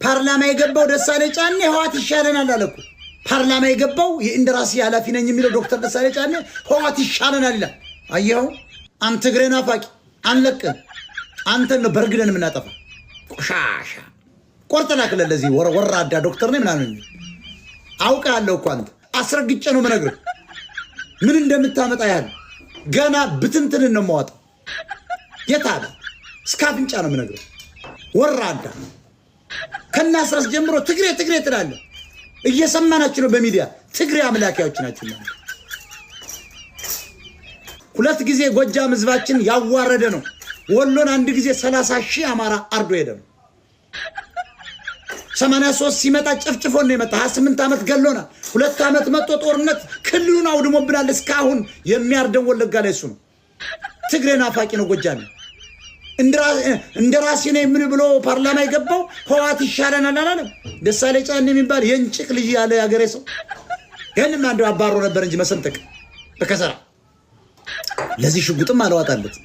ፓርላማ የገባው ደሳለኝ ጫኔ ህዋት ይሻለናል አለኩ ፓርላማ የገባው የኢንደራሲ ኃላፊ ነኝ የሚለው ዶክተር ደሳለኝ ጫኔ ህዋት ይሻለናል ይላል አየው አንተ ትግሬ ናፋቂ አንለቅ አንተ ነው በርግደን ምናጠፋ ቆሻሻ ቆርጠላከለ ለዚህ ወራዳ ዶክተር ነኝ ምናምን አውቃለሁ እኮ አንተ አስረግጬ ነው መነግርህ ምን እንደምታመጣ ያህል ገና ብትንትን ነው ማወጣው የታለ ስካፍንጫ ነው መነግርህ ወራዳ ከናስራስ ጀምሮ ትግሬ ትላለህ እየሰማናችሁ ነው በሚዲያ ትግሬ አምላካዮች ናችሁ ማለት ሁለት ጊዜ ጎጃም ህዝባችን ያዋረደ ነው ወሎን አንድ ጊዜ 30,000 አማራ አርዶ ሄደ ነው 83 ሲመጣ ጨፍጭፎ ነው የመጣ 28 ዓመት ገሎና 2 ዓመት መጥቶ ጦርነት ክልሉን አውድሞብናል እስካሁን የሚያርደው ወለጋ ላይ እሱ ነው ትግሬ ናፋቂ ነው ጎጃም እንደራሲ ነው ምን ብሎ ፓርላማ የገባው ህዋት ይሻለናል አላለም ደሳለኝ ጫኔ የሚባል የንጭቅ ልጅ ያለ ያገሬ ሰው የንም አንዱ አባሮ ነበር እንጂ መሰንጠቅ በከሰራ ለዚህ ሽጉጥም አለዋጣለት